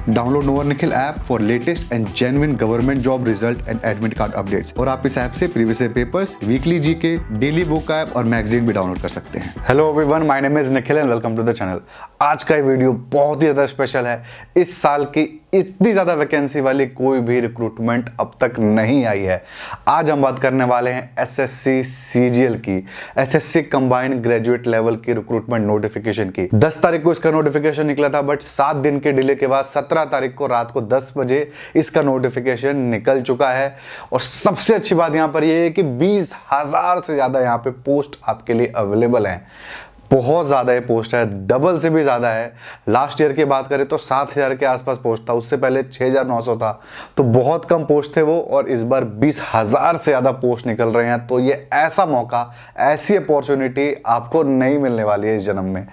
Download no Nikhil app for latest and genuine government job result and admit card updates. और आप इस app से previous papers, weekly GK, daily book app और magazine भी download कर सकते हैं। Hello everyone, my name is Nikhil and welcome to the channel. आज का ये वीडियो बहुत ही ज्यादा स्पेशल है। इस साल की इतनी ज्यादा वैकेंसी वाली कोई भी रिक्रूटमेंट अब तक नहीं आई है। आज हम बात करने वाले हैं एसएससी सीजीएल की, एसएससी कंबाइंड ग्रेजुएट लेवल की रिक्रूटमेंट नोटिफिकेशन की। 10 तारीख को इसका नोटिफिकेशन निकला था, बट 7 दिन के डिले के बाद 17 तारीख को रात को 10 बजे इसका नोटिफिकेशन निकल चुका है। और सबसे अच्छी बात यहाँ पर यह है कि 20,000 से ज्यादा यहाँ पे पोस्ट आपके लिए अवेलेबल हैं। बहुत ज़्यादा ये पोस्ट है, डबल से भी ज़्यादा है। लास्ट ईयर की बात करें तो 7,000 के आसपास पोस्ट था, उससे पहले 6,900 था, तो बहुत कम पोस्ट थे वो। और इस बार 20,000 से ज़्यादा पोस्ट निकल रहे हैं। तो ये ऐसा मौका, ऐसी अपॉर्चुनिटी आपको नहीं मिलने वाली है इस जन्म में।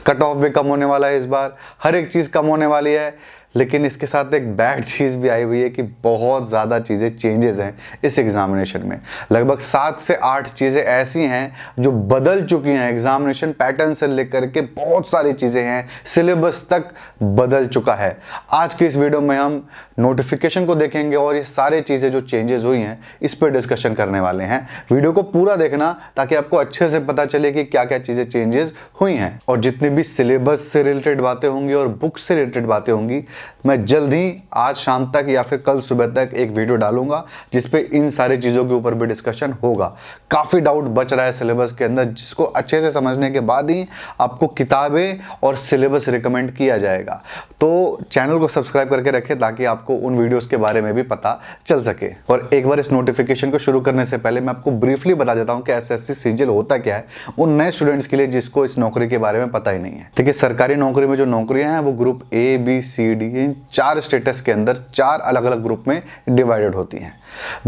कट ऑफ भी कम होने वाला है इस बार, हर एक चीज़ कम होने वाली है। लेकिन इसके साथ एक बैड चीज़ भी आई हुई है कि बहुत ज़्यादा चीज़ें चेंजेस हैं इस एग्जामिनेशन में। लगभग 7 से 8 चीज़ें ऐसी हैं जो बदल चुकी हैं। एग्जामिनेशन पैटर्न से लेकर के बहुत सारी चीज़ें हैं, सिलेबस तक बदल चुका है। आज की इस वीडियो में हम नोटिफिकेशन को देखेंगे और ये सारी चीज़ें जो चेंजेस हुई हैं इस पर डिस्कशन करने वाले हैं। वीडियो को पूरा देखना ताकि आपको अच्छे से पता चले कि क्या क्या चीज़ें चेंजेस हुई हैं। और जितनी भी सिलेबस से रिलेटेड बातें होंगी और बुक से रिलेटेड बातें होंगी, मैं जल्द ही आज शाम तक या फिर कल सुबह तक एक वीडियो डालूंगा जिसपे इन सारी चीज़ों के ऊपर भी डिस्कशन होगा। काफ़ी डाउट बच रहा है सिलेबस के अंदर, जिसको अच्छे से समझने के बाद ही आपको किताबें और सिलेबस रिकमेंड किया जाएगा। तो चैनल को सब्सक्राइब करके रखें ताकि आपको उन वीडियोस के बारे में भी पता चल सके। और एक बार इस नोटिफिकेशन को शुरू करने से पहले मैं आपको ब्रीफली बता देता हूँ कि एसएससी सीजीएल होता क्या है उन नए स्टूडेंट्स के लिए जिसको इस नौकरी के बारे में पता ही नहीं है। ठीक है, सरकारी नौकरी में जो नौकरियां हैं वो group A, B, C, D, 4 status के अंदर 4 अलग अलग ग्रुप में डिवाइडेड होती हैं।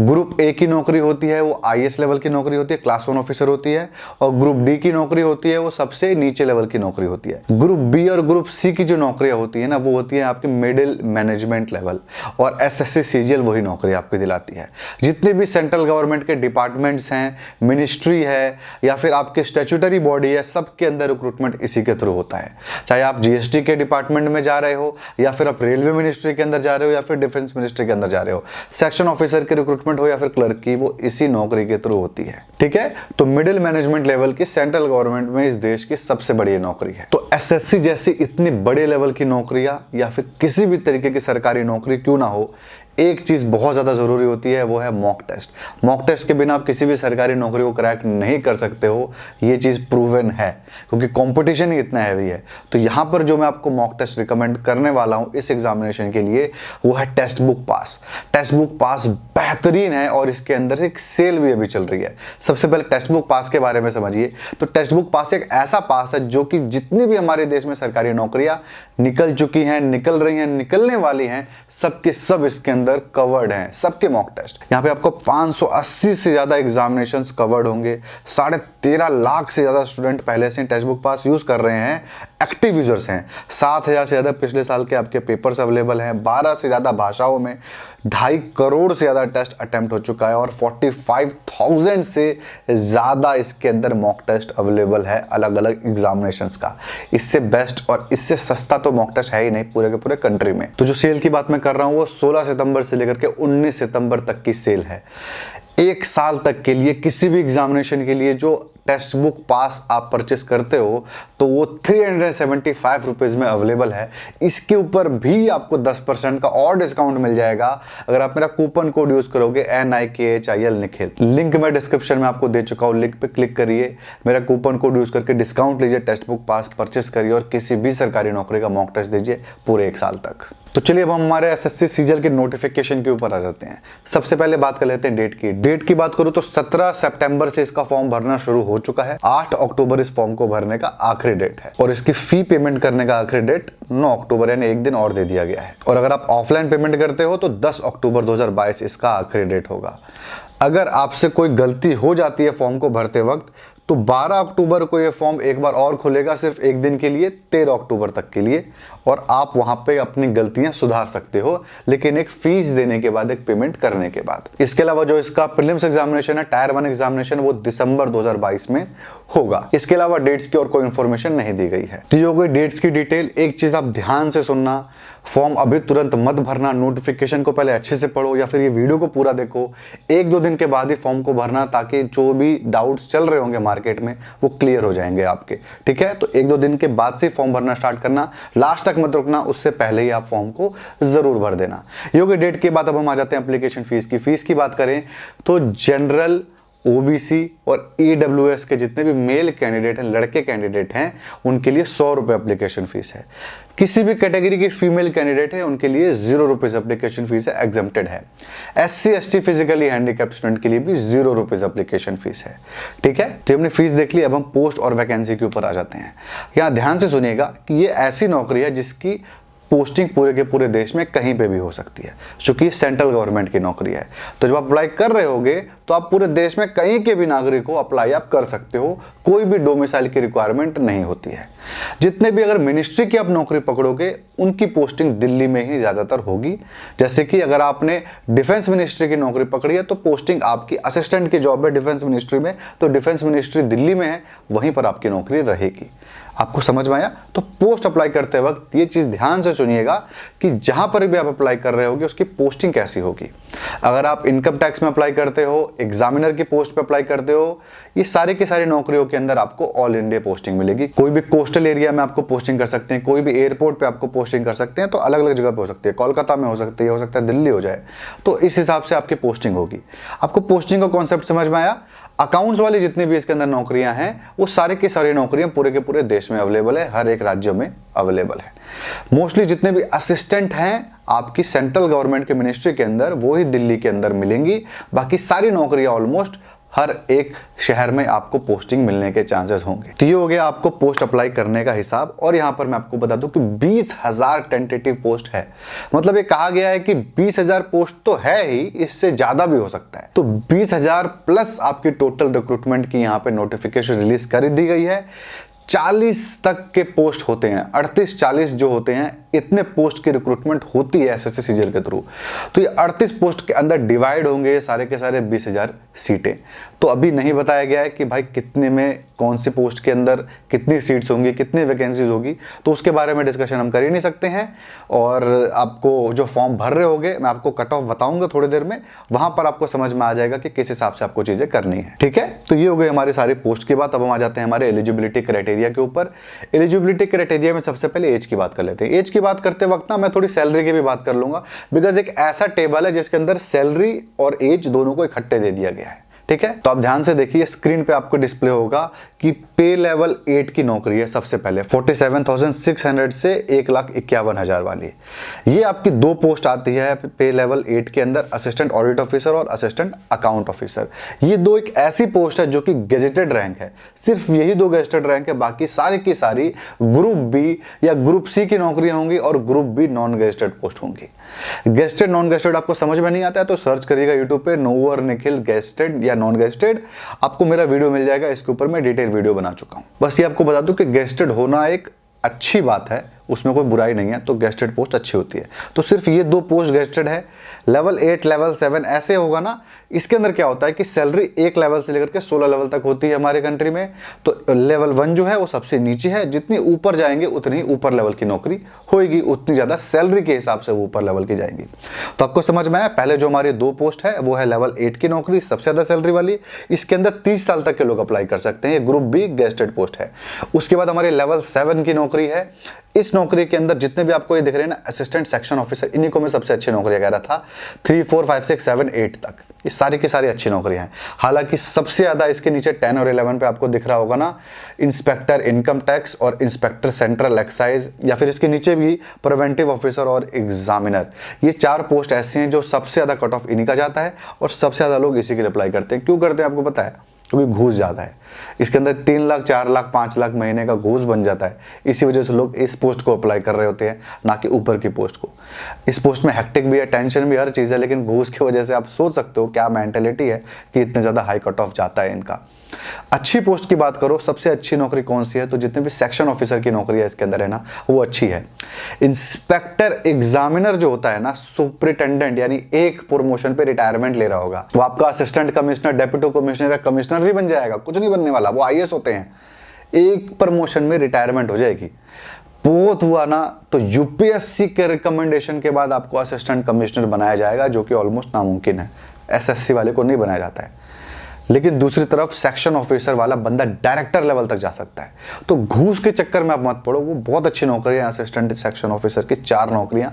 ग्रुप ए की नौकरी होती है वो आईएएस लेवल की नौकरी होती है, क्लास 1 ऑफिसर होती है। और ग्रुप डी की नौकरी होती है वो सबसे नीचे लेवल की नौकरी होती है। ग्रुप बी और ग्रुप सी की जो नौकरियां होती है ना, वो होती है आपकी मिडिल मैनेजमेंट लेवल। और एसएससी सीजीएल वही नौकरी आपको दिलाती है। जितने भी सेंट्रल गवर्नमेंट के डिपार्टमेंट्स हैं, मिनिस्ट्री है या फिर आपके स्टैट्यूटरी बॉडी है, सबके अंदर रिक्रूटमेंट इसी के थ्रू होता है। चाहे आप जीएसटी के डिपार्टमेंट में जा रहे हो या फिर आप रेलवे मिनिस्ट्री के अंदर जा रहे हो या फिर डिफेंस मिनिस्ट्री के अंदर जा रहे हो, सेक्शन ऑफिसर की रिक्रूटमेंट हो या फिर क्लर्क की, वो इसी नौकरी के थ्रू होती है। ठीक है, तो मिडिल मैनेजमेंट लेवल की सेंट्रल गवर्नमेंट में इस देश की सबसे बड़ी नौकरी है। तो एसएससी जैसी इतनी बड़े लेवल की नौकरियां या फिर किसी भी तरीके की सरकारी नौकरी क्यों ना हो, एक चीज बहुत ज्यादा जरूरी होती है, वो है मॉक टेस्ट। मॉक टेस्ट के बिना आप किसी भी सरकारी नौकरी को क्रैक नहीं कर सकते हो, ये चीज प्रूवन है, क्योंकि कंपटीशन ही इतना हैवी है। तो यहां पर जो मैं आपको मॉक टेस्ट रिकमेंड करने वाला हूं इस एग्जामिनेशन के लिए, वो है टेक्स्ट बुक पास। टेक्स्ट बुक पास बेहतरीन है और इसके अंदर एक सेल भी अभी चल रही है। सबसे पहले टेक्स्ट बुक पास के बारे में समझिए। तो टेक्स्ट बुक पास एक ऐसा पास है जो कि जितनी भी हमारे देश में सरकारी नौकरियां निकल चुकी हैं, निकल रही हैं, निकलने वाली हैं, सबके सब इसके अंदर कवर्ड हैं, सबके मॉक टेस्ट। यहाँ पे आपको 580 से ज्यादा एग्जामिनेशंस कवर्ड होंगे। 13.5 लाख से ज्यादा स्टूडेंट पहले से टेक्स्ट बुक पास यूज कर रहे हैं, एक्टिव यूजर्स हैं। 7,000 से ज्यादा पिछले साल के आपके पेपर्स अवेलेबल हैं। 12 से ज्यादा भाषाओं में 2.5 करोड़ से ज्यादा टेस्ट अटेम्प्ट हो चुका है और 45,000 से ज्यादा इसके अंदर मॉक टेस्ट अवेलेबल है अलग अलग एग्जामिनेशंस का। इससे बेस्ट और इससे सस्ता तो मॉक टेस्ट है ही नहीं पूरे के पूरे कंट्री में। तो जो सेल की बात मैं कर रहा हूं वो 16 सितंबर से लेकर के 19 सितंबर तक की सेल है। 1 साल तक के लिए किसी भी एग्जामिनेशन के लिए जो टेक्स्ट बुक पास आप परचेस करते हो तो वो 375 रुपीज में अवेलेबल है। इसके ऊपर भी आपको 10% का और डिस्काउंट मिल जाएगा अगर आप मेरा कूपन कोड यूज करोगे NIKHIL निखिल। लिंक मैं डिस्क्रिप्शन में आपको दे चुका हूं, लिंक पे क्लिक करिए, मेरा कूपन कोड यूज करके डिस्काउंट लीजिए, टेक्स्ट बुक पास परचेस करिए और किसी भी सरकारी नौकरी का मॉक टेस्ट दीजिए पूरे 1 साल तक। तो चलिए अब हम हमारे एसएससी सीजीएल के नोटिफिकेशन के ऊपर आ जाते हैं। सबसे पहले बात कर लेते हैं डेट की बात करूं तो 17 सितंबर से इसका फॉर्म भरना शुरू हो चुका है। 8 अक्टूबर इस फॉर्म को भरने का आखिरी डेट है और इसकी फी पेमेंट करने का आखिरी डेट 9 अक्टूबर यानी 1 दिन और दे दिया गया है। और अगर आप ऑफलाइन पेमेंट करते हो तो 10 अक्टूबर 2022 इसका आखिरी डेट होगा। अगर आपसे कोई गलती हो जाती है फॉर्म को भरते वक्त तो 12 अक्टूबर को ये फॉर्म एक बार और खुलेगा, सिर्फ 1 दिन के लिए, 13 अक्टूबर तक के लिए, और आप वहां पे अपनी गलतियां सुधार सकते हो, लेकिन एक फीस देने के बाद, एक पेमेंट करने के बाद। इसके अलावा जो इसका प्रीलिम्स एग्जामिनेशन है, टायर 1 एग्जामिनेशन, वो दिसंबर 2022 में होगा। इसके अलावा डेट्स की और कोई इंफॉर्मेशन नहीं दी गई है। तो ये हो गई डेट्स की डिटेल। एक चीज आप ध्यान से सुनना, फॉर्म अभी तुरंत मत भरना, नोटिफिकेशन को पहले अच्छे से पढ़ो या फिर ये वीडियो को पूरा देखो। 1-2 दिन के बाद ही फॉर्म को भरना, ताकि जो भी डाउट्स चल रहे होंगे मार्केट में वो क्लियर हो जाएंगे आपके, ठीक है। तो 1-2 दिन के बाद से फॉर्म भरना स्टार्ट करना, लास्ट तक मत रुकना, उससे पहले ही आप फॉर्म को जरूर भर देना। योग्य डेट के बाद अब हम आ जाते हैं एप्लीकेशन फीस की बात करें तो जनरल, ओबीसी और ईडब्ल्यूएस के जितने भी मेल कैंडिडेट हैं, लड़के कैंडिडेट हैं, उनके लिए 100 रुपये एप्लीकेशन फीस है। किसी भी कैटेगरी की फीमेल कैंडिडेट है उनके लिए 0 रुपीज़ एप्लीकेशन फीस है, एग्जम्प्टेड है। SC ST physically handicapped student के लिए भी 0 रुपीज़ एप्लीकेशन फीस है, ठीक है। तो हमने फीस देख ली, अब हम पोस्ट और वैकेंसी के ऊपर आ जाते हैं। यहाँ ध्यान से सुनिएगा कि ये ऐसी नौकरी है जिसकी पोस्टिंग पूरे के पूरे देश में कहीं पे भी हो सकती है, क्योंकि सेंट्रल गवर्नमेंट की नौकरी है। तो जब आप अप्लाई कर रहे होगे तो आप पूरे देश में कहीं के भी नागरिक हो अप्लाई आप कर सकते हो, कोई भी डोमिसाइल की रिक्वायरमेंट नहीं होती है। जितने भी अगर मिनिस्ट्री की आप नौकरी पकड़ोगे उनकी पोस्टिंग दिल्ली में ही ज़्यादातर होगी। जैसे कि अगर आपने डिफेंस मिनिस्ट्री की नौकरी पकड़ी है तो पोस्टिंग आपकी असिस्टेंट की जॉब है डिफेंस मिनिस्ट्री में, तो डिफेंस मिनिस्ट्री दिल्ली में है, वहीं पर आपकी नौकरी रहेगी। आपको समझ में आया? तो पोस्ट अप्लाई करते वक्त ये चीज़ ध्यान से सुनिएगा कि जहां पर भी आप अप्लाई कर रहे होगे उसकी पोस्टिंग कैसी होगी। अगर आप इनकम टैक्स में अप्लाई करते हो, एग्जामिनर की पोस्ट पे अप्लाई करते हो, ये सारी की सारी नौकरियों के अंदर आपको ऑल इंडिया पोस्टिंग मिलेगी। कोई भी कोस्टल एरिया में आपको पोस्टिंग कर सकते हैं, कोई भी एयरपोर्ट पे आपको पोस्टिंग कर सकते हैं, तो अलग अलग जगह पे हो सकती है, कोलकाता में हो सकता है दिल्ली हो जाए, तो इस हिसाब से आपकी पोस्टिंग होगी। आपको पोस्टिंग का कॉन्सेप्ट समझ में आया? अकाउंट्स वाली जितनी भी इसके अंदर नौकरियां हैं वो सारी की सारी नौकरियां पूरे के पूरे देश में अवेलेबल है, हर एक राज्य में अवेलेबल है। मोस्टली जितने भी असिस्टेंट हैं आपकी सेंट्रल गवर्नमेंट के मिनिस्ट्री के अंदर वो ही दिल्ली के अंदर मिलेंगी। बाकी सारी नौकरियां ऑलमोस्ट हर एक शहर में आपको पोस्टिंग मिलने के चांसेस होंगे। तो ये हो गया आपको पोस्ट अप्लाई करने का हिसाब। और यहाँ पर मैं आपको बता दूं कि 20,000 टेंटेटिव पोस्ट है, मतलब ये कहा गया है कि 20,000 पोस्ट तो है ही, इससे ज्यादा भी हो सकता है। तो 20,000 प्लस आपकी टोटल रिक्रूटमेंट की यहाँ पे नोटिफिकेशन रिलीज कर दी गई है। 40 तक के पोस्ट होते हैं, 38-40 जो होते हैं, इतने पोस्ट की रिक्रूटमेंट होती है SSC सीजीएल के थ्रू। तो ये 38 पोस्ट के अंदर डिवाइड होंगे सारे के सारे 20,000 सीटें। तो अभी नहीं बताया गया है कि भाई कितने में कौन सी पोस्ट के अंदर कितनी सीट्स होंगी, कितनी वैकेंसीज होगी, तो उसके बारे में डिस्कशन हम कर ही नहीं सकते हैं। और आपको जो फॉर्म भर रहे होगे मैं आपको कट ऑफ बताऊंगा थोड़ी देर में, वहां पर आपको समझ में आ जाएगा कि किस हिसाब से आपको चीजें करनी है, ठीक है। तो ये हो गई हमारी सारी पोस्ट की बात। अब हम आ जाते हैं हमारे एलिजिबिलिटी क्राइटेरिया के ऊपर। एलिजिबिलिटी क्राइटेरिया में सबसे पहले एज की बात कर लेते हैं। एज की बात करते वक्त ना मैं थोड़ी सैलरी की भी बात कर लूंगा, बिकॉज एक ऐसा टेबल है जिसके अंदर सैलरी और एज दोनों को इकट्ठे दे दिया गया है, ठीक है। तो आप ध्यान से देखिए, स्क्रीन पे आपको डिस्प्ले होगा कि पे लेवल 8 की नौकरी है सबसे पहले 47,600 से 1,51,000 वाली। ये आपकी 2 पोस्ट आती है पे लेवल 8 के अंदर, असिस्टेंट ऑडिट ऑफिसर और असिस्टेंट अकाउंट ऑफिसर। ये 2 एक ऐसी पोस्ट है जो कि गेजेटेड रैंक है, सिर्फ यही 2 गेजेटेड रैंक है, बाकी सारी की सारी ग्रुप बी या ग्रुप सी की नौकरियां होंगी और group B non gazetted post होंगी। गेजेटेड नॉन गेजेटेड आपको समझ में नहीं आता है तो सर्च करिएगा यूट्यूब पे नोवर निखिल गेजेटेड या नॉन गेजेटेड, आपको मेरा वीडियो मिल जाएगा, इसके ऊपर मैं डिटेल वीडियो बना चुका हूं। बस ये आपको बता दूं कि गेजेटेड होना एक अच्छी बात है, उसमें कोई बुराई नहीं है, तो गेजेटेड पोस्ट अच्छी होती है। तो सिर्फ ये 2 पोस्ट गेजेटेड है। लेवल 8 लेवल 7 ऐसे होगा ना, इसके अंदर क्या होता है कि सैलरी 1 लेवल से लेकर के 16 लेवल तक होती है हमारे कंट्री में। तो लेवल 1 जो है वो सबसे नीचे है, जितनी ऊपर जाएंगे उतनी ऊपर लेवल की नौकरी होगी, उतनी ज्यादा सैलरी के हिसाब से वो ऊपर लेवल की जाएंगी। तो आपको समझ में आया, पहले जो हमारी 2 पोस्ट है वो है लेवल 8 की नौकरी, सबसे ज्यादा सैलरी वाली, इसके अंदर 30 साल तक के लोग अप्लाई कर सकते हैं, ये ग्रुप बी गेजेटेड पोस्ट है। उसके बाद हमारी लेवल 7 की नौकरी है। इस नौकरी के अंदर जितने भी आपको ये दिख रहे हैं ना असिस्टेंट सेक्शन ऑफिसर, इन्हीं को मैं सबसे अच्छी नौकरियां कह रहा था। 3, 4, 5, 6, 7, 8 तक ये सारी की सारी अच्छी नौकरियां हैं। हालांकि सबसे ज्यादा इसके नीचे 10 और 11 पे आपको दिख रहा होगा ना इंस्पेक्टर इनकम टैक्स और इंस्पेक्टर सेंट्रल एक्साइज, या फिर इसके नीचे भी प्रिवेंटिव ऑफिसर और एग्जामिनर। ये 4 पोस्ट ऐसे हैं जो सबसे ज्यादा कट ऑफ इन्हीं का जाता है और सबसे ज्यादा लोग इसी के लिए अप्लाई करते हैं। क्यों करते हैं आपको पता है? क्योंकि घूस ज़्यादा है, इसके अंदर 3 लाख 4 लाख 5 लाख महीने का घूस बन जाता है। इसी वजह से लोग इस पोस्ट को अप्लाई कर रहे होते हैं, ना कि ऊपर की पोस्ट को। इस पोस्ट में हेक्टिक भी है, टेंशन भी, हर चीज़ है, लेकिन घूस की वजह से आप सोच सकते हो क्या मेंटेलिटी है कि इतने ज़्यादा हाई कट ऑफ जाता है इनका। अच्छी पोस्ट की बात करो, सबसे अच्छी नौकरी कौन सी है? तो जितने भी सेक्शन ऑफिसर की नौकरी है इसके अंदर है ना, वो अच्छी है। इंस्पेक्टर एग्जामिनर जो होता है ना, सुपरिटेंडेंट, यानी एक प्रमोशन पे रिटायरमेंट ले रहा होगा, तो आपका असिस्टेंट कमिश्नर, डेप्यूटी कमिश्नर या कमिश्नर भी बन जाएगा, कुछ नहीं बनने वाला, वो IAS होते हैं। एक प्रमोशन में रिटायरमेंट हो जाएगी। बहुत हुआ ना तो यूपीएससी के रिकमेंडेशन के बाद आपको असिस्टेंट कमिश्नर बनाया जाएगा, जो कि ऑलमोस्ट नामुमकिन है। एसएससी वाले को नहीं बनाया जाता है। लेकिन दूसरी तरफ सेक्शन ऑफिसर वाला बंदा डायरेक्टर लेवल तक जा सकता है। तो घूस के चक्कर में आप मत पड़ो, वो बहुत अच्छी नौकरी है असिस्टेंट सेक्शन ऑफिसर की, 4 नौकरियां,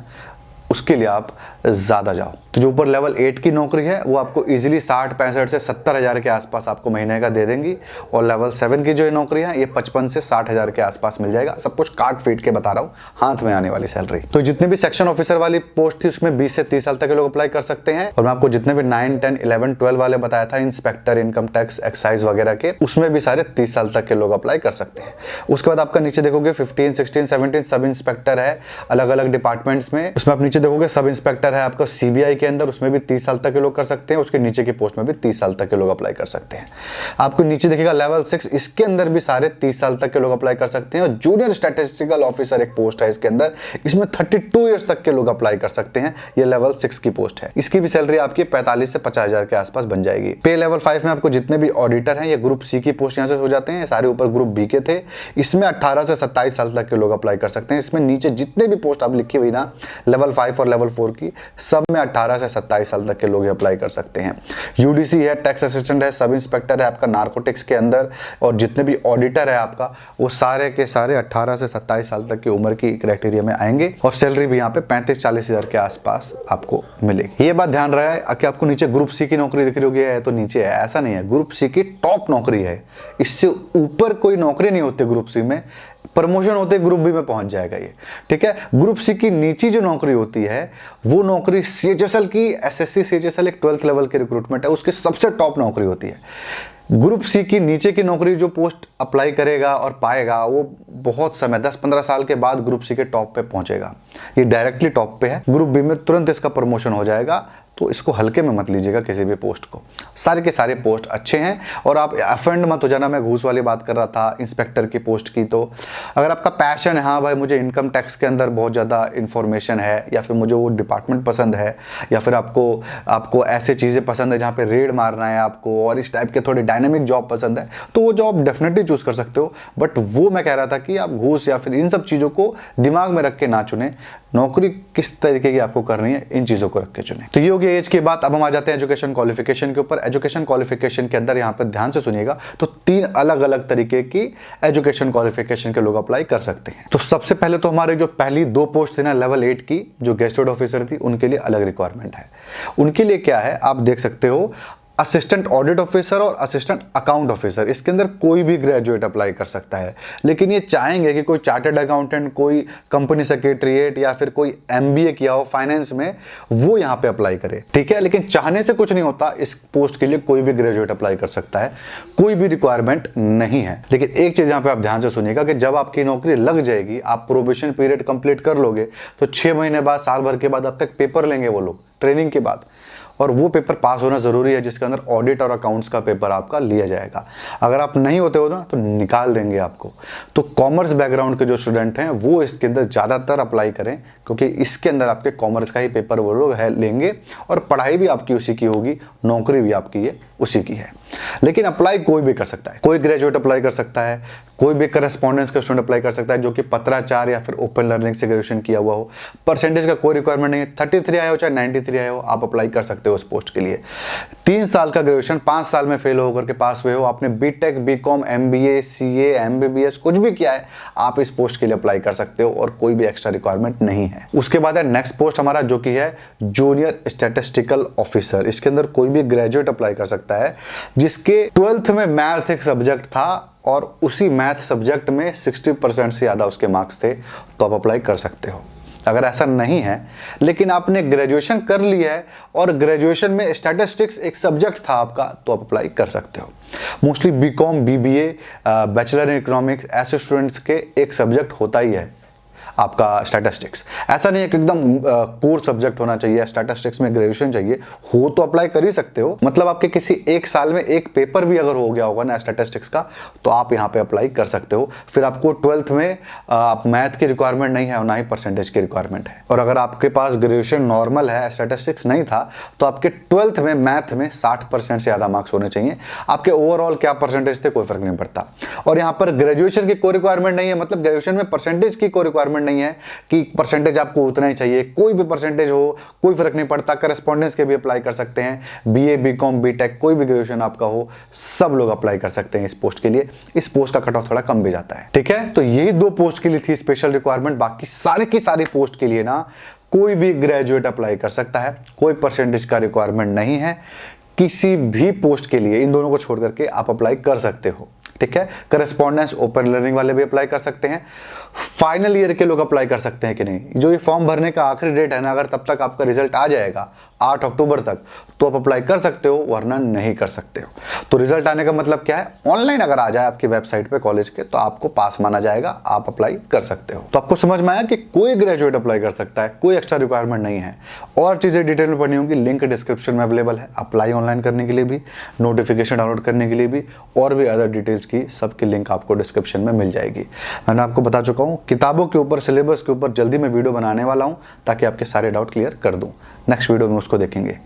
उसके लिए आप ज़्यादा जाओ। तो जो ऊपर लेवल 8 की नौकरी है वो आपको इजीली 60-65 से 70 हज़ार के आसपास आपको महीने का दे देंगी, और लेवल 7 की जो नौकरी है ये 55 से 60 हज़ार के आसपास मिल जाएगा। सब कुछ काट फीट के बता रहा हूँ, हाथ में आने वाली सैलरी। तो जितने भी सेक्शन ऑफिसर वाली पोस्ट थी उसमें 20 से 30 साल तक के लोग अप्लाई कर सकते हैं। और मैं आपको जितने भी 9, 10, 11, 12 वाले बताया था, इंस्पेक्टर, इनकम टैक्स, एक्साइज वगैरह के, उसमें भी सारे 30 साल तक के लोग अप्लाई कर सकते हैं। उसके बाद आपका नीचे देखोगे 15, 16, 17 सब इंस्पेक्टर है अलग अलग डिपार्टमेंट्स में। उसमें आप नीचे देखोगे सब इंस्पेक्टर है आपका सीबीआई के अंदर, उसमें भी 30 साल तक के लोग कर सकते हैं। उसके नीचे की पोस्ट में भी 30 साल तक के लोग अप्लाई कर सकते हैं। आपको नीचे देखिएगा लेवल 6, इसके अंदर भी सारे 30 साल तक के लोग अप्लाई कर सकते हैं। और जूनियर स्टैटिस्टिकल ऑफिसर एक पोस्ट है इसके अंदर, इसमें 32 ईयर्स तक के लोग अप्लाई कर सकते हैं। ये लेवल 6 की पोस्ट है। इसकी भी सैलरी आपकी 45 से 50 हज़ार के आसपास बन जाएगी। पे लेवल 5 में आपको जितने भी ऑडिटर हैं, ये ग्रुप सी की पोस्ट यहाँ से हो जाते हैं, सारे ऊपर ग्रुप बी के थे। इसमें 18 से 27 साल तक के लोग अप्लाई कर सकते हैं। इसमें नीचे जितने भी पोस्ट आप लिखी हुई ना लेवल 5 और लेवल 4 की, सब में 18 से 27 साल तक के लोग अप्लाई कर सकते हैं। यूडीसी है, टैक्स असिस्टेंट है, सब इंस्पेक्टर है आपका नारकोटिक्स के अंदर, और जितने भी ऑडिटर है आपका, वो सारे के सारे 18 से 27 साल तक की उम्र की क्राइटेरिया में आएंगे। और सैलरी भी यहाँ पे 35-40 हज़ार के आसपास आपको मिलेगी। ये बात ध्यान रहा है कि आपको नीचे ग्रुप सी की नौकरी दिख रही होगी, है तो नीचे है, ऐसा नहीं है। ग्रुप सी की टॉप नौकरी है, इससे ऊपर कोई नौकरी नहीं होती ग्रुप सी में। प्रमोशन होते ग्रुप बी में पहुंच जाएगा ये, ठीक है। ग्रुप सी की नीचे जो नौकरी होती है वो नौकरी सीएचएसएल की, एसएससी सीएचएसएल एक 12th लेवल की रिक्रूटमेंट है, उसकी सबसे टॉप नौकरी होती है। ग्रुप सी की नीचे की नौकरी जो पोस्ट अप्लाई करेगा और पाएगा वो बहुत समय 10-15 साल के बाद ग्रुप सी के टॉप पे पहुंचेगा। ये डायरेक्टली टॉप पे है। ग्रुप बी में तुरंत इसका प्रमोशन हो जाएगा, तो इसको हल्के में मत लीजिएगा किसी भी पोस्ट को। सारे के सारे पोस्ट अच्छे हैं, और आप अफेंड मत हो जाना। मैं घूस वाली बात कर रहा था इंस्पेक्टर की पोस्ट की। तो अगर आपका पैशन है, हाँ भाई मुझे इनकम टैक्स के अंदर बहुत ज़्यादा इन्फॉर्मेशन है, या फिर मुझे वो डिपार्टमेंट पसंद है, या फिर आपको ऐसे चीज़ें पसंद है जहाँ पे रेड मारना है आपको, और इस टाइप के थोड़े डायनेमिक जॉब पसंद है, तो वो जॉब डेफिनेटली चूज़ कर सकते हो। बट वो मैं कह रहा था कि आप घूस या फिर इन सब चीज़ों को दिमाग में रख के ना चुने। नौकरी किस तरीके की आपको करनी है, इन चीज़ों को रख के चुने। तो ये हो गया एज की बात। अब हम आ जाते हैं एजुकेशन क्वालिफिकेशन के ऊपर। एजुकेशन क्वालिफिकेशन के अंदर यहाँ पर ध्यान से सुनिएगा, तो 3 अलग अलग तरीके की एजुकेशन क्वालिफिकेशन के लोग अप्लाई कर सकते हैं। तो सबसे पहले तो हमारे जो पहली 2 पोस्ट थी ना लेवल 8 की, जो गेस्टेड ऑफिसर थी, उनके लिए अलग रिक्वायरमेंट है। उनके लिए क्या है आप देख सकते हो, असिस्टेंट ऑडिट ऑफिसर और असिस्टेंट अकाउंट ऑफिसर, इसके अंदर कोई भी ग्रेजुएट अप्लाई कर सकता है। लेकिन ये चाहेंगे कि कोई चार्टर्ड अकाउंटेंट, कोई कंपनी सेक्रेटरीट, या फिर कोई एमबीए किया हो फाइनेंस में, वो यहाँ पे अप्लाई करे, ठीक है। लेकिन चाहने से कुछ नहीं होता, इस पोस्ट के लिए कोई भी ग्रेजुएट अप्लाई कर सकता है, कोई भी रिक्वायरमेंट नहीं है। लेकिन एक चीज यहाँ पे आप ध्यान से सुनिएगा कि जब आपकी नौकरी लग जाएगी, आप प्रोबेशन पीरियड कंप्लीट कर लोगे, तो 6 महीने बाद, साल भर के बाद आपका पेपर लेंगे वो लोग ट्रेनिंग के बाद, और वो पेपर पास होना जरूरी है, जिसके अंदर ऑडिट और अकाउंट्स का पेपर आपका लिया जाएगा। अगर आप नहीं होते हो ना तो निकाल देंगे आपको। तो कॉमर्स बैकग्राउंड के जो स्टूडेंट हैं वो इसके अंदर ज़्यादातर अप्लाई करें, क्योंकि इसके अंदर आपके कॉमर्स का ही पेपर वो लोग लेंगे, और पढ़ाई भी आपकी उसी की होगी, नौकरी भी आपकी ये उसी की है। लेकिन अप्लाई कोई भी कर सकता है, कोई ग्रेजुएट अप्लाई कर सकता है, कोई भी करस्पॉन्डेंस का स्टूडेंट अप्लाई कर सकता है जो कि पत्राचार या फिर ओपन लर्निंग से ग्रेजुएशन किया हुआ हो। परसेंटेज का कोई रिक्वायरमेंट नहीं है, 33 आया हो चाहे 93 आया हो, आप अप्लाई कर सकते हो उस पोस्ट के लिए। 3 साल का ग्रेजुएशन, 5 साल में फेल होकर के पास हुए हो, आपने B Tech, B Com, MBA, CA, MBBS कुछ भी किया है, आप इस पोस्ट के लिए अप्लाई कर सकते हो, और कोई भी एक्स्ट्रा रिक्वायरमेंट नहीं है। उसके बाद है नेक्स्ट पोस्ट हमारा, जो कि है जूनियर स्टैटिस्टिकल ऑफिसर। इसके अंदर कोई भी ग्रेजुएट अप्लाई कर सकता है जिसके 12th में मैथ एक सब्जेक्ट था, और उसी मैथ सब्जेक्ट में 60% से ज़्यादा उसके मार्क्स थे, तो आप अप्लाई कर सकते हो। अगर ऐसा नहीं है, लेकिन आपने ग्रेजुएशन कर लिया है और ग्रेजुएशन में स्टैटिस्टिक्स एक सब्जेक्ट था आपका, तो आप अप्लाई कर सकते हो। Mostly B Com, BBA, bachelor in economics, ऐसे स्टूडेंट्स के एक सब्जेक्ट होता ही है। आपका स्टैटिस्टिक्स। ऐसा नहीं है कि एकदम कोर सब्जेक्ट होना चाहिए, स्टैटिस्टिक्स में ग्रेजुएशन चाहिए, हो तो अप्लाई कर ही सकते हो। मतलब आपके किसी एक साल में एक पेपर भी अगर हो गया होगा ना स्टैटिस्टिक्स का, तो आप यहाँ पे अप्लाई कर सकते हो। फिर आपको 12th में आप मैथ की रिक्वायरमेंट नहीं है और ना ही परसेंटेज की रिक्वायरमेंट है। और अगर आपके पास ग्रेजुएशन नॉर्मल है, स्टैटिस्टिक्स नहीं था, तो आपके 12th में मैथ में 60% से ज़्यादा मार्क्स होने चाहिए। आपके ओवरऑल क्या परसेंटेज थे कोई फर्क नहीं पड़ता। और यहाँ पर ग्रेजुएशन की कोई रिक्वायरमेंट नहीं है, मतलब ग्रेजुएशन में परसेंटेज की कोई रिक्वायरमेंट नहीं है कि परसेंटेज आपको उतना ही चाहिए, कोई भी परसेंटेज हो कोई फर्क नहीं पड़ता। करस्पॉन्डेंस के भी अप्लाई कर सकते हैं, बीए बीकॉम बीटेक कोई भी ग्रेजुएशन आपका हो, सब लोग अप्लाई कर सकते हैं इस पोस्ट के लिए। इस पोस्ट का कट ऑफ थोड़ा कम भी जाता है, ठीक है। तो यही 2 पोस्ट के लिए थी स्पेशल रिक्वायरमेंट। बाकी सारे की सारी पोस्ट के लिए ना कोई भी ग्रेजुएट अप्लाई कर सकता है, कोई परसेंटेज का रिक्वायरमेंट नहीं है। किसी भी पोस्ट के लिए इन दोनों को छोड़ करके आप अप्लाई कर सकते हो, ठीक है। करस्पॉन्डेंस ओपन लर्निंग वाले भी अप्लाई कर सकते हैं, फाइनल ईयर के लोग अप्लाई कर सकते हैं कि नहीं। जो ये फॉर्म भरने का आखिरी डेट है ना, अगर तब तक आपका रिजल्ट आ जाएगा 8 अक्टूबर तक, तो आप अप्लाई कर सकते हो, वरना नहीं कर सकते हो। तो रिजल्ट आने का मतलब क्या है, ऑनलाइन अगर आ जाए आपकी वेबसाइट पे कॉलेज के, तो आपको पास माना जाएगा, आप अप्लाई कर सकते हो। तो आपको समझ में आया कि कोई ग्रेजुएट अप्लाई कर सकता है, कोई एक्स्ट्रा रिक्वायरमेंट नहीं है। और चीज़ें डिटेल में पढ़नी होंगी, लिंक डिस्क्रिप्शन में अवेलेबल है, अप्लाई ऑनलाइन करने के लिए भी, नोटिफिकेशन डाउनलोड करने के लिए भी, और भी अदर डिटेल्स की सबकी लिंक आपको डिस्क्रिप्शन में मिल जाएगी। मैंने आपको बता चुका हूँ, किताबों के ऊपर, सिलेबस के ऊपर जल्दी मैं वीडियो बनाने वाला हूँ, ताकि आपके सारे डाउट क्लियर कर दूँ। नेक्स्ट वीडियो में उसको देखेंगे।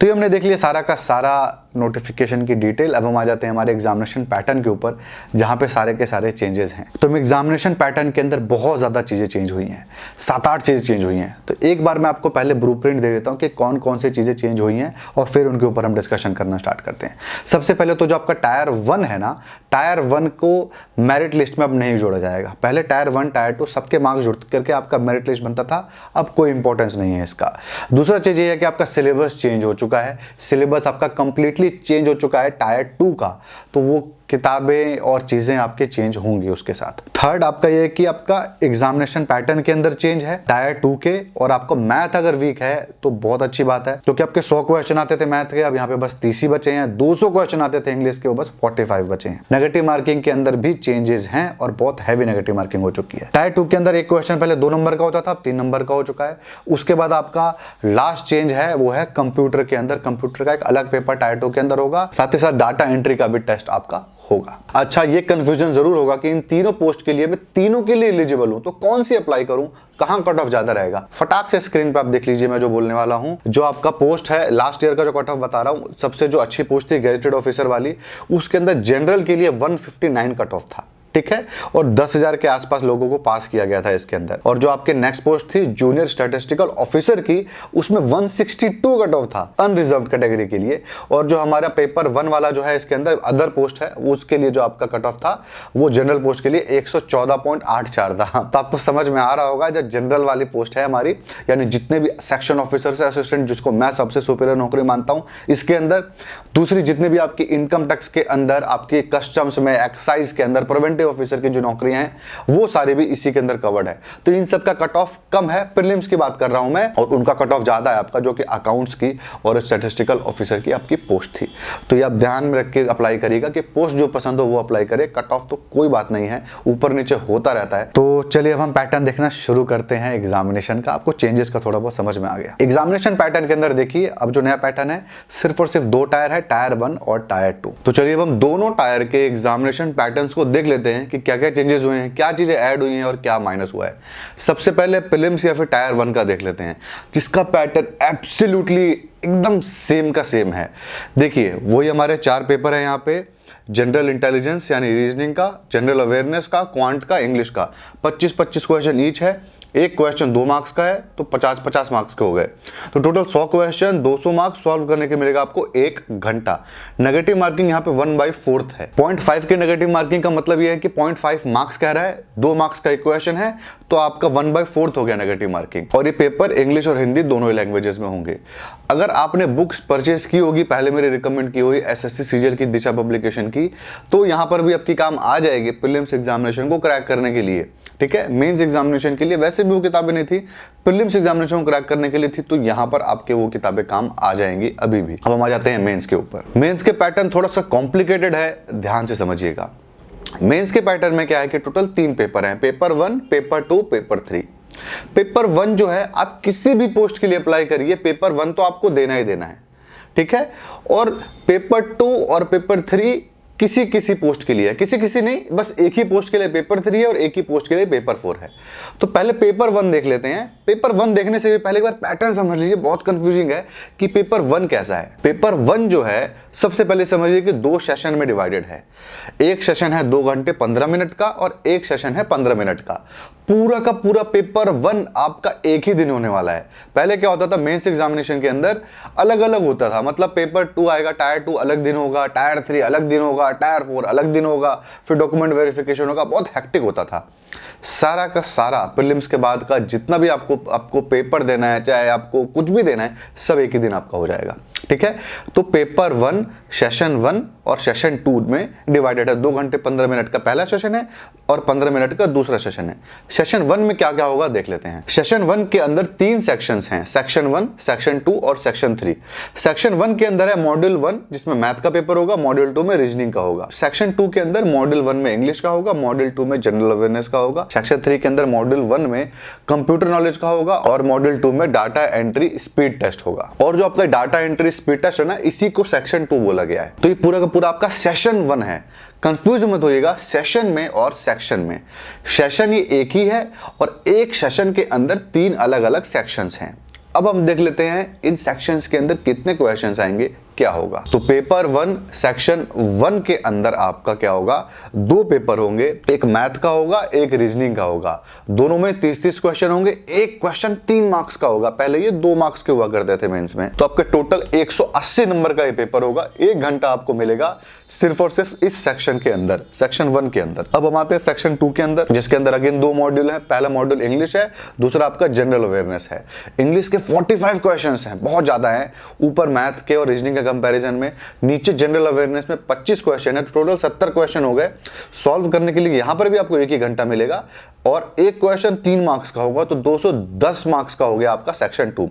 तो ये हमने देख लिया सारा का सारा नोटिफिकेशन की डिटेल। अब हम आ जाते हैं हमारे एग्जामिनेशन पैटर्न के ऊपर, जहाँ पे सारे के सारे चेंजेस हैं। तो एग्जामिनेशन पैटर्न के अंदर बहुत ज़्यादा चीज़ें चेंज हुई हैं, 7-8 चीज़ें चेंज हुई हैं। तो एक बार मैं आपको पहले ब्लूप्रिंट दे देता हूँ कि कौन कौन सी चीज़ें चेंज हुई हैं, और फिर उनके ऊपर हम डिस्कशन करना स्टार्ट करते हैं। सबसे पहले तो जो आपका टायर 1 है ना, टायर 1 को मेरिट लिस्ट में अब नहीं जोड़ा जाएगा। पहले टायर 1 टायर 2 सबके मार्क्स जुड़ करके आपका मेरिट लिस्ट बनता था, अब कोई इंपॉर्टेंस नहीं है इसका। दूसरा चीज़ ये है कि आपका सिलेबस चेंज हो चुका है, सिलेबस आपका कंप्लीटली चेंज हो चुका है टायर 2 का, तो वो किताबें और चीजें आपके चेंज होंगी उसके साथ। थर्ड आपका ये है कि आपका एग्जामिनेशन पैटर्न के अंदर चेंज है टायर 2 के, और आपको मैथ अगर वीक है तो बहुत अच्छी बात है, क्योंकि आपके 100 क्वेश्चन आते थे मैथ के, अब यहाँ पे बस 30 ही बचे हैं। 200 क्वेश्चन आते थे इंग्लिश के, वो बस 45 बचे हैं। नेगेटिव मार्किंग के अंदर भी चेंजेस हैं, और बहुत हैवी नेगेटिव मार्किंग हो चुकी है। टायर 2 के अंदर एक क्वेश्चन पहले 2 नंबर का होता था, अब 3 नंबर का हो चुका है। उसके बाद आपका लास्ट चेंज है वो है कंप्यूटर के अंदर, कंप्यूटर का एक अलग पेपर टायर 2 के अंदर होगा, साथ ही साथ डाटा एंट्री का भी टेस्ट आपका होगा। अच्छा, ये कंफ्यूजन जरूर होगा कि इन तीनों पोस्ट के लिए मैं तीनों के लिए एलिजिबल हूं, तो कौन सी अप्लाई करूं, कहां कट ऑफ ज्यादा रहेगा। फटाक से स्क्रीन पे आप देख लीजिए मैं जो बोलने वाला हूं। जो आपका पोस्ट है लास्ट ईयर का जो कट ऑफ बता रहा हूं, सबसे जो अच्छी पोस्ट थी गेजेटेड ऑफिसर वाली, उसके अंदर जनरल के लिए 159 कट ऑफ था, ठीक है, और 10,000 के आसपास लोगों को पास किया गया था इसके अंदर। और जो आपके नेक्स्ट पोस्ट थी जूनियर स्टैटिस्टिकल ऑफिसर की, उसमें 162 कट ऑफ था अनरिजर्व कैटेगरी के लिए। और जो हमारा पेपर 1 वाला जो है इसके अंदर अदर पोस्ट है, उसके लिए जो आपका कट ऑफ था वो जनरल पोस्ट के लिए 114.84 था। तो आपको समझ में आ रहा होगा, जो जनरल वाली पोस्ट है हमारी, यानी जितने भी सेक्शन ऑफिसर से असिस्टेंट, जिसको मैं सबसे सुपीरियर नौकरी मानता हूं इसके अंदर, दूसरी जितने भी आपकी इनकम टैक्स के अंदर, आपकी कस्टम्स में, एक्साइज के अंदर, प्रिवेंटिव ऑफिसर की जो नौकरियां हैं, वो सारी भी इसी के अंदर कवर्ड है। तो इन सब का कट ऑफ कम है, प्रीलिम्स की बात कर रहा हूं मैं, और उनका कट ऑफ ज्यादा है आपका, जो कि अकाउंट्स की और स्टैटिस्टिकल ऑफिसर की आपकी पोस्ट थी। तो ये आप ध्यान में रख के अप्लाई करिएगा कि पोस्ट जो पसंद हो वो अप्लाई करे, कट ऑफ तो कोई बात नहीं है, ऊपर नीचे होता रहता है। तो चलिए अब हम पैटर्न देखना शुरू करते हैं एग्जामिनेशन का। आपको चेंजेस का थोड़ा बहुत समझ में आ गया। एग्जामिनेशन पैटर्न के अंदर देखिए, अब जो नया पैटर्न है सिर्फ और सिर्फ 2 टायर है, टायर 1 और टायर 2। तो चलिए अब हम दोनों टायर के एग्जामिनेशन पैटर्न्स को देख लेते हैं कि क्या क्या चेंजेस हुए हैं, क्या चीजें ऐड हुई हैं और क्या माइनस हुआ है। सबसे पहले प्रीलिम्स या फिर टायर 1 का देख लेते हैं, जिसका पैटर्न एब्सोल्युटली एकदम सेम का सेम है। देखिए वही हमारे 4 पेपर है यहाँ पे, जनरल इंटेलिजेंस यानी रीजनिंग का, जनरल अवेयरनेस का, क्वांट का, इंग्लिश का, 25-25 क्वेश्चन ईच है। एक क्वेश्चन 2 मार्क्स का है तो 50-50 मार्क्स के हो गए। तो टोटल 100 क्वेश्चन 200 मार्क्स सॉल्व करने के मिलेगा आपको 1 घंटा। नेगेटिव मार्किंग यहाँ पे 1/4 है। 0.5 के नेगेटिव मार्किंग का मतलब ये है कि 0.5 मार्क्स कह रहा है, 2 मार्क्स का एक क्वेश्चन है, तो आपका 1/4 हो गया नेगेटिव मार्किंग। और ये पेपर इंग्लिश और हिंदी दोनों ही लैंग्वेजेस में होंगे। अगर आपने बुक्स परचेज की होगी, पहले मेरे रिकमेंड की हुई SSC सीजीएल की दिशा पब्लिकेशन की, तो यहाँ पर भी आपकी काम आ जाएगी प्रीलिम्स एग्जामिनेशन को क्रैक करने के लिए, ठीक है। मेंस एग्जामिनेशन के लिए वैसे भी वो किताबें नहीं थी, प्रीलिम्स एग्जामिनेशन को क्रैक करने के लिए थी, तो यहाँ पर आपके वो किताबें काम आ जाएंगी अभी भी। अब हम आ जाते हैं मेंस के ऊपर। मेंस के पैटर्न थोड़ा सा कॉम्प्लिकेटेड है, ध्यान से समझिएगा। मेंस के पैटर्न में क्या है कि टोटल 3 पेपर हैं, पेपर 1, पेपर 2, पेपर 3। पेपर 1 जो है आप किसी भी पोस्ट के लिए अप्लाई करिए, पेपर 1 तो आपको देना ही देना है, ठीक है। और पेपर 2 और पेपर 3 किसी किसी पोस्ट के लिए है, किसी किसी नहीं, बस एक ही पोस्ट के लिए पेपर 3 है और एक ही पोस्ट के लिए पेपर 4 है। तो पहले पेपर 1 देख लेते हैं। पेपर 1 देखने से भी पहले एक बार पैटर्न समझ लीजिए, बहुत कंफ्यूजिंग है कि पेपर 1 कैसा है। पेपर 1 जो है सबसे पहले समझिए कि 2 सेशन में डिवाइडेड है। एक सेशन है 2 घंटे 15 मिनट का और एक सेशन है 15 मिनट का। पूरा का पूरा पेपर 1 आपका एक ही दिन होने वाला है। पहले क्या होता था, मेंस एग्जामिनेशन के अंदर अलग अलग होता था, मतलब पेपर 2 आएगा, टायर 2 अलग दिन होगा, टायर 3 अलग दिन होगा, टायर 4 अलग दिन होगा, फिर डॉक्यूमेंट वेरिफिकेशन होगा, बहुत हेक्टिक होता था। सारा का सारा प्रीलिम्स के बाद का जितना भी आपको पेपर देना है, चाहे आपको कुछ भी देना है, सब एक ही दिन आपका हो जाएगा, ठीक है। तो पेपर 1 सेशन 1 और सेशन 2 में डिवाइडेड है। 2 घंटे 15 मिनट का पहला सेशन है और 15 मिनट का दूसरा सेशन है। सेशन 1 में क्या क्या होगा देख लेते हैं। सेशन 1 के अंदर 3 सेक्शंस हैं, सेक्शन 1, सेक्शन 2 और सेक्शन 3। सेक्शन 1 के अंदर है मॉड्यूल 1 जिसमें मैथ का पेपर होगा, मॉड्यूल 2 में रीजनिंग का होगा। सेक्शन 2 के अंदर मॉड्यूल 1 में इंग्लिश का होगा, मॉड्यूल 2 में जनरल अवेयरनेस का होगा। सेक्शन 3 के अंदर मॉड्यूल 1 में कंप्यूटर नॉलेज का होगा और मॉड्यूल 2 में डाटा एंट्री स्पीड टेस्ट होगा। और जो आपका डाटा एंट्री स्पीड टेस्ट है ना, इसी को सेक्शन 2 बोला गया है। तो ये पूरा का पूरा आपका सेशन 1 है। कंफ्यूज मत होइएगा सेशन में और सेक्शन में। सेशन ये एक ही है और एक सेशन के अंदर 3 अलग अलग सेक्शंस हैं। अब हम देख लेते हैं इन सेक्शंस के अंदर कितने क्वेश्चंस आएंगे, क्या होगा। तो पेपर 1 सेक्शन 1 के अंदर आपका क्या होगा, 2 पेपर होंगे, एक मैथ का होगा, एक रीजनिंग का होगा। दोनों में 30-30 क्वेश्चन होंगे। एक क्वेश्चन 3 मार्क्स का होगा, पहले ये 2 मार्क्स के हुआ करते थे मेंस में। तो आपके टोटल 180 नंबर का ये पेपर होगा। 1 घंटा आपको मिलेगा सिर्फ और सिर्फ इस सेक्शन के अंदर, सेक्शन 1 के अंदर। अब हम आते हैं सेक्शन 2 के अंदर, जिसके अंदर अगेन 2 मॉड्यूल है। पहला मॉड्यूल इंग्लिश है, दूसरा आपका जनरल अवेयरनेस है। इंग्लिश के 45 क्वेश्चन हैं, बहुत ज्यादा है, ऊपर मैथ के और रीजनिंग कंपैरिजन में। नीचे जनरल अवेयरनेस में 25 क्वेश्चन है, टोटल 70 क्वेश्चन हो गए। सॉल्व करने के लिए यहां पर भी आपको 1 ही घंटा मिलेगा और एक क्वेश्चन 3 मार्क्स का होगा, तो 210 मार्क्स का हो गया आपका सेक्शन 2।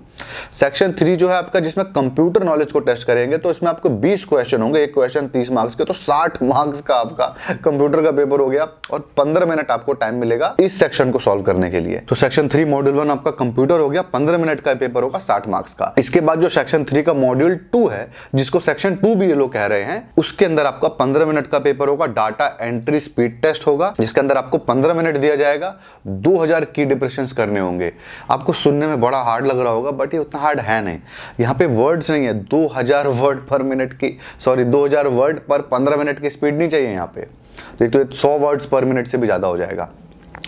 सेक्शन 3 जो है आपका, जिसमें कंप्यूटर नॉलेज को टेस्ट करेंगे, तो इसमें आपको 20 क्वेश्चन होंगे, एक क्वेश्चन 30 मार्क्स के, तो 60 मार्क्स का आपका कंप्यूटर का पेपर हो गया और 15 मिनट आपको टाइम मिलेगा इस सेक्शन को सॉल्व करने के लिए। तो सेक्शन 3 मॉड्यूल 1 आपका कंप्यूटर हो गया, 15 मिनट का पेपर होगा, 60 मार्क्स का। इसके बाद जो सेक्शन 3 का मॉड्यूल 2 है, जिसको सेक्शन 2 भी ये लोग कह रहे हैं, उसके अंदर आपका 15 मिनट का पेपर होगा, डाटा एंट्री स्पीड टेस्ट होगा, जिसके अंदर आपको 15 मिनट दिया जाएगा। 2000 की डिप्रेशंस करने होंगे। आपको सुनने में बड़ा हार्ड लग रहा होगा, बट ये उतना हार्ड है नहीं। यहाँ पे वर्ड्स नहीं है, 2000 वर्ड पर मिनट की, सॉरी 2000 वर्ड पर 15 मिनट की स्पीड नहीं चाहिए यहाँ पे। तो 100 वर्ड्स पर मिनट से भी ज्यादा हो जाएगा।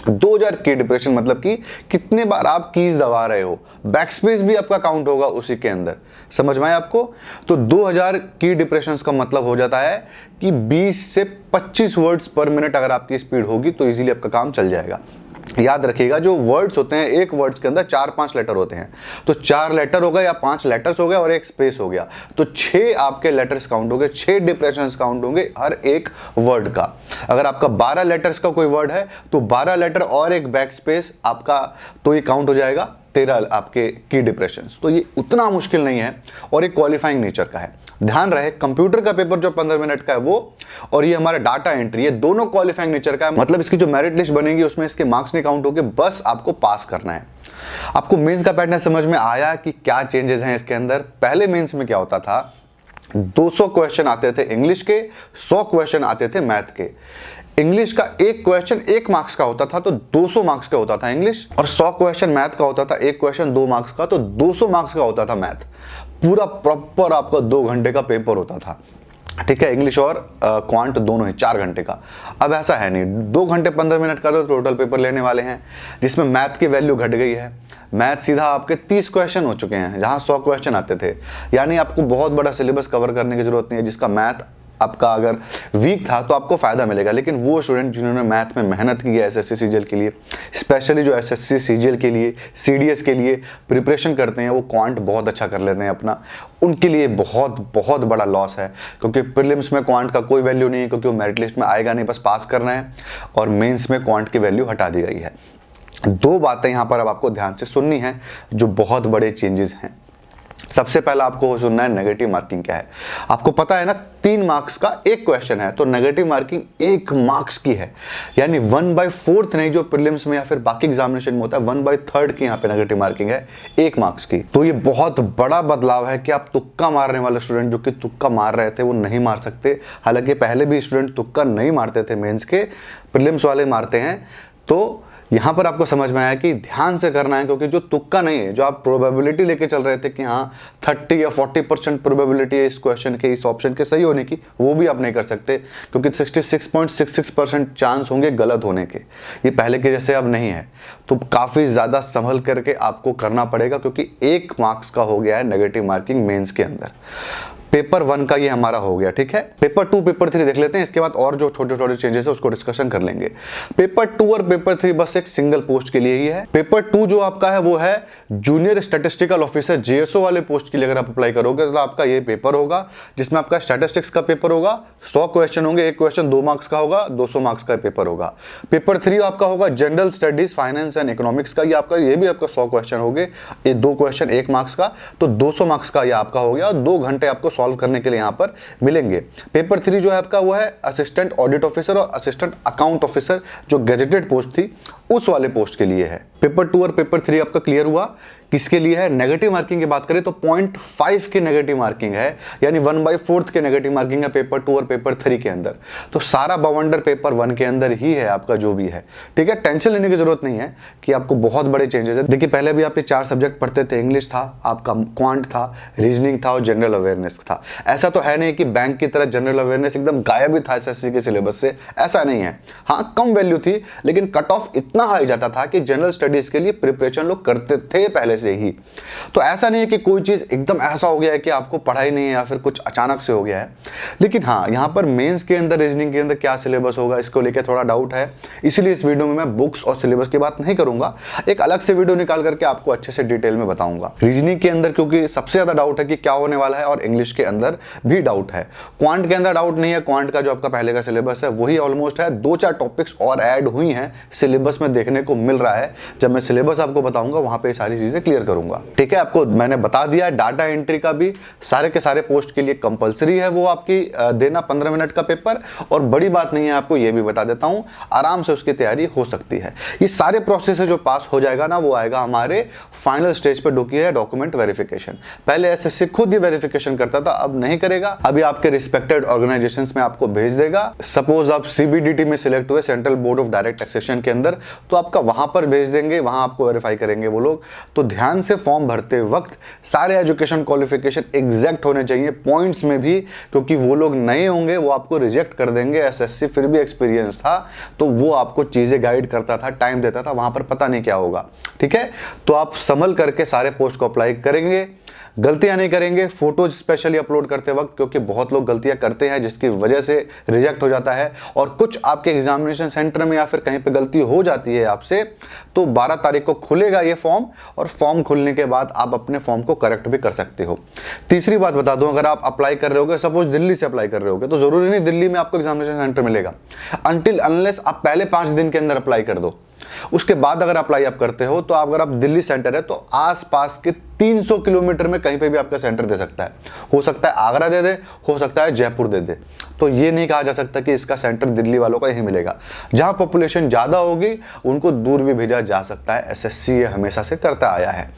2000 की डिप्रेशन मतलब कि कितने बार आप कीज दबा रहे हो, बैक स्पेस भी आपका काउंट होगा उसी के अंदर। समझ में आया आपको? तो 2000 की डिप्रेशंस का मतलब हो जाता है कि 20 से 25 वर्ड्स पर मिनट अगर आपकी स्पीड होगी तो इजीली आपका काम चल जाएगा। याद रखिएगा, जो वर्ड्स होते हैं, एक वर्ड्स के अंदर 4-5 लेटर होते हैं, तो 4 लेटर हो गए या 5 लेटर्स हो गए और एक स्पेस हो गया, तो 6 आपके लेटर्स काउंट होंगे, 6 डिप्रेशंस काउंट होंगे हर एक वर्ड का। अगर आपका 12 लेटर्स का कोई वर्ड है तो 12 लेटर और एक बैक स्पेस आपका, तो ये काउंट हो जाएगा 13 आपके की डिप्रेशंस। तो ये उतना मुश्किल नहीं है और एक क्वालिफाइंग नेचर का है। ध्यान रहे, कंप्यूटर का पेपर जो 15 मिनट का है वो, और ये हमारा डाटा एंट्री, ये दोनों क्वालिफाइंग नेचर का है। मतलब इसकी जो मेरिट लिस्ट बनेगी उसमें इसके मार्क्स नहीं काउंट होंगे, बस आपको पास करना है। आपको मेंस का पैटर्न समझ में आया कि क्या चेंजेस हैं इसके अंदर। पहले मेंस में क्या होता था, 200 क्वेश्चन आते थे इंग्लिश के, 100 क्वेश्चन आते थे मैथ के। इंग्लिश का एक क्वेश्चन 1 मार्क्स का होता था तो 200 मार्क्स का होता था इंग्लिश, और 100 क्वेश्चन मैथ का होता था, एक क्वेश्चन 2 मार्क्स का तो 200 मार्क्स का होता था मैथ। पूरा प्रॉपर आपका 2 घंटे का पेपर होता था, ठीक है। इंग्लिश और क्वांट दोनों ही 4 घंटे का। अब ऐसा है नहीं, 2 घंटे 15 मिनट का तो टोटल पेपर लेने वाले हैं, जिसमें मैथ की वैल्यू घट गई है। मैथ सीधा आपके 30 क्वेश्चन हो चुके हैं, जहां 100 क्वेश्चन आते थे। यानी आपको बहुत बड़ा सिलेबस कवर करने की जरूरत नहीं है। जिसका मैथ आपका अगर वीक था तो आपको फायदा मिलेगा, लेकिन वो स्टूडेंट जिन्होंने मैथ में मेहनत की है एसएससी सीजीएल के लिए, स्पेशली जो एसएससी सीजीएल के लिए, सीडीएस के लिए प्रिपरेशन करते हैं, वो क्वांट बहुत अच्छा कर लेते हैं अपना, उनके लिए बहुत बहुत बड़ा लॉस है। क्योंकि प्रीलिम्स में क्वांट का कोई वैल्यू नहीं है, क्योंकि वो मेरिट लिस्ट में आएगा नहीं, बस पास करना है। और मेंस में क्वांट की वैल्यू हटा दी गई है। 2 बातें यहाँ पर अब आपको ध्यान से सुननी है जो बहुत बड़े चेंजेस हैं। सबसे पहला आपको सुनना है नेगेटिव मार्किंग क्या है। आपको पता है ना 3 मार्क्स का एक क्वेश्चन है, तो नेगेटिव मार्किंग 1 मार्क्स की है, यानी 1/4 नहीं जो प्रीलिम्स में या फिर बाकी एग्जामिनेशन में होता है, 1/3 की यहाँ पे नेगेटिव मार्किंग है 1 मार्क्स की। तो ये बहुत बड़ा बदलाव है कि आप तुक्का मारने वाले स्टूडेंट जो कि तुक्का मार रहे थे वो नहीं मार सकते। हालांकि पहले भी स्टूडेंट तुक्का नहीं मारते थे, मेंस के, प्रीलिम्स वाले मारते हैं। तो यहां पर आपको समझ में आया कि ध्यान से करना है, क्योंकि जो तुक्का नहीं है, जो आप प्रोबेबिलिटी लेके चल रहे थे कि हाँ 30 या 40% प्रोबेबिलिटी है इस क्वेश्चन के, इस ऑप्शन के सही होने की, वो भी आप नहीं कर सकते, क्योंकि 66.66% चांस होंगे गलत होने के। ये पहले के जैसे अब नहीं है। तो काफ़ी ज़्यादा संभल करके आपको करना पड़ेगा, क्योंकि 1 मार्क्स का हो गया है नेगेटिव मार्किंग मेंस के अंदर। पेपर 1 का ये हमारा हो गया, ठीक है। पेपर 2 पेपर 3 देख लेते हैं, इसके बाद और जो छोटे छोटे चेंजेस है उसको डिस्कशन कर लेंगे। पेपर 2 और पेपर 3 बस एक सिंगल पोस्ट के लिए ही है। पेपर 2 जो आपका है वो है जूनियर स्टैटिस्टिकल ऑफिसर जेएसओ वाले पोस्ट के लिए। अगर आप अप्लाई करोगे तो आपका ये पेपर होगा, जिसमें आपका स्टैटिस्टिक्स का पेपर होगा, 100 क्वेश्चन होंगे, एक क्वेश्चन 2 मार्क्स का होगा, 200 मार्क्स का पेपर होगा। पेपर 3 आपका होगा general studies, finance and economics का, ये भी आपका 100 क्वेश्चन होंगे, ये 2 क्वेश्चन 1 मार्क्स का, तो 200 मार्क्स का ये आपका हो गया, और 2 घंटे आपको सॉल्व करने के लिए यहाँ पर मिलेंगे। पेपर 3 जो है आपका वो है असिस्टेंट ऑडिट ऑफिसर और असिस्टेंट अकाउंट ऑफिसर, जो गैजेटेड पोस्ट थी उस वाले पोस्ट के लिए है। पेपर 2 और पेपर 3 आपका क्लियर हुआ। किसके लिए है? नेगेटिव मार्किंग की बात करें तो 0.5 की नेगेटिव मार्किंग है, यानी 1/4 के नेगेटिव मार्किंग है पेपर 2 और पेपर 3 के अंदर। तो सारा बवंडर पेपर 1 के अंदर ही है आपका जो भी है, ठीक है। टेंशन लेने की जरूरत नहीं है कि आपको बहुत बड़े चेंजेस है। देखिए पहले भी आप ये 4 सब्जेक्ट पढ़ते थे, इंग्लिश था, आपका क्वांट था, रीजनिंग था और जनरल अवेयरनेस था। ऐसा तो है नहीं कि बैंक की तरह जनरल अवेयरनेस एकदम गायब ही था एसएससी के सिलेबस से, ऐसा नहीं है। हाँ कम वैल्यू थी, लेकिन कट ऑफ इतना हाई जाता था कि जनरल स्टडीज के लिए प्रिपरेशन लोग करते थे पहले से ही। तो ऐसा नहीं है कि कोई चीज एकदम ऐसा हो गया है कि आपको पढ़ाई नहीं है या फिर कुछ अचानक से हो गया है। लेकिन हाँ यहाँ पर मेंस के अंदर, रीजनिंग के अंदर क्या सिलेबस होगा इसको लेकर थोड़ा डाउट है, इसलिए इस वीडियो में मैं बुक्स और सिलेबस की बात नहीं करूंगा, एक अलग से वीडियो निकाल करके आपको अच्छे से डिटेल में बताऊंगा। रीजनिंग के अंदर क्योंकि सबसे ज्यादा डाउट है कि क्या होने वाला है, और इंग्लिश के अंदर भी डाउट है। क्वांट के अंदर डाउट नहीं है, क्वांट का जो आपका पहले का सिलेबस है वही ऑलमोस्ट है, 2-4 टॉपिक्स और ऐड हुई हैं सिलेबस में, देखने को मिल रहा है। जब मैं सिलेबस आपको बताऊंगा वहां पे सारी चीजें क्लियर करूंगा, ठीक है। आपको मैंने बता दिया डाटा एंट्री का भी सारे के सारे पोस्ट के लिए कंपलसरी है वो आपकी देना 15 मिनट का पेपर, और बड़ी बात नहीं है, आपको ये भी बता देता हूं, आराम से उसकी तैयारी हो सकती है। ये सारे प्रोसेस जो पास हो जाएगा ना, वो आएगा हमारे फाइनल स्टेज पे, जो कि है डॉक्यूमेंट वेरिफिकेशन। पहले एसएससी खुद ही वेरिफिकेशन करता था, अब नहीं करेगा, अभी आपके रिस्पेक्टेड ऑर्गेनाइजेशंस में आपको भेज देगा। सपोज आप सीबीडीटी में सिलेक्ट हुए, central board of direct taxation के अंदर, तो आपका वहां पर भेज देंगे, वहां आपको वेरीफाई करेंगे वो लोग। तो ध्यान से फॉर्म भरते वक्त सारे एजुकेशन क्वालिफिकेशन एग्जैक्ट होने चाहिए, पॉइंट्स में भी, क्योंकि वो लोग नए होंगे, वो आपको रिजेक्ट कर देंगे। एसएससी फिर भी एक्सपीरियंस था, तो वो आपको चीजें गाइड करता था, टाइम देता था, वहां पर पता नहीं क्या होगा, ठीक है। तो आप संभल करके सारे पोस्ट को अप्लाई करेंगे, गलतियां नहीं करेंगे फोटोज स्पेशली अपलोड करते वक्त, क्योंकि बहुत लोग गलतियां करते हैं जिसकी वजह से रिजेक्ट हो जाता है। और कुछ आपके एग्जामिनेशन सेंटर में या फिर कहीं पे गलती हो जाती है आपसे, तो 12 तारीख को खुलेगा ये फॉर्म, और फॉर्म खुलने के बाद आप अपने फॉर्म को करेक्ट भी कर सकते हो। तीसरी बात बता दूं, अगर आप अप्लाई कर रहे होगे, सपोज दिल्ली से अप्लाई कर रहे होगे, तो जरूरी नहीं दिल्ली में आपको एग्जामिनेशन सेंटर मिलेगा, अनटिल अनलेस आप पहले 5 दिन के अंदर अप्लाई कर दो। उसके बाद अगर अप्लाई आप करते हो, तो अगर आप दिल्ली सेंटर है तो आसपास के 300 किलोमीटर में कहीं पे भी आपका सेंटर दे सकता है। हो सकता है आगरा दे दे, हो सकता है जयपुर दे दे। तो ये नहीं कहा जा सकता कि इसका सेंटर दिल्ली वालों का यही मिलेगा। जहां पॉपुलेशन ज्यादा होगी उनको दूर भी भेजा जा सकता है, एसएससी ये हमेशा से करता आया है।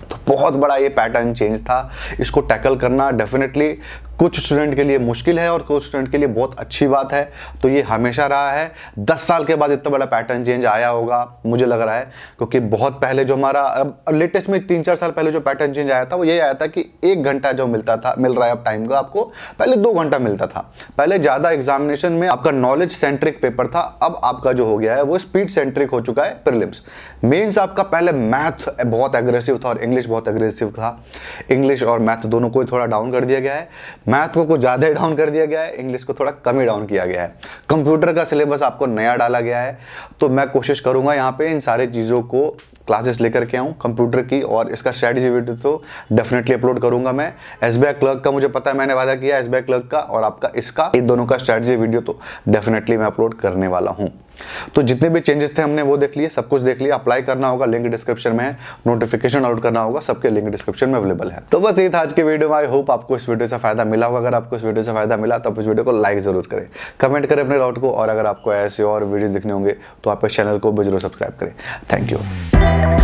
तो बहुत बड़ा ये पैटर्न चेंज था, इसको टैकल करना डेफिनेटली कुछ स्टूडेंट के लिए मुश्किल है और कुछ स्टूडेंट के लिए बहुत अच्छी बात है। तो ये हमेशा रहा है, 10 साल के बाद इतना बड़ा पैटर्न चेंज आया होगा मुझे लग रहा है, क्योंकि बहुत पहले जो हमारा लेटेस्ट में 3-4 साल पहले जो पैटर्न चेंज आया था वो ये आया था कि 1 घंटा जो मिल रहा है अब टाइम का आपको, पहले 2 घंटा मिलता था। पहले ज़्यादा एग्जामिनेशन में आपका नॉलेज सेंट्रिक पेपर था, अब आपका जो हो गया है वो स्पीड सेंट्रिक हो चुका है। प्रीलिम्स मेंस आपका पहले मैथ बहुत एग्रेसिव था और इंग्लिश बहुत एग्रेसिव था, इंग्लिश और मैथ दोनों को थोड़ा डाउन कर दिया गया है, मैथ को कुछ ज़्यादा ही डाउन कर दिया गया है, इंग्लिश को थोड़ा कम ही डाउन किया गया है। कंप्यूटर का सिलेबस आपको नया डाला गया है, तो मैं कोशिश करूंगा यहाँ पे इन सारी चीज़ों को क्लासेस लेकर के आऊँ कंप्यूटर की, और इसका स्ट्रेटजी वीडियो तो डेफिनेटली अपलोड करूंगा मैं। एसबीआई क्लर्क का मुझे पता है, मैंने वादा किया एसबीआई क्लर्क का, और आपका इसका, इन दोनों का स्ट्रेटजी वीडियो तो डेफिनेटली मैं अपलोड करने वाला हूँ। तो जितने भी चेंजेस थे हमने वो देख लिए, सब कुछ देख लिया। अप्लाई करना होगा, लिंक डिस्क्रिप्शन में है। नोटिफिकेशन डाउनलोड करना होगा, सबके लिंक डिस्क्रिप्शन में अवेलेबल है। तो बस ये था आज के वीडियो में। आई होप आपको इस वीडियो से फायदा मिला होगा। अगर आपको इस वीडियो से फायदा मिला तो आप इस वीडियो को लाइक जरूर करें, कमेंट करें अपने डाउट को, और अगर आपको ऐसे और वीडियोस देखने होंगे तो आप इस चैनल को भी जरूर सब्सक्राइब करें। Thank you.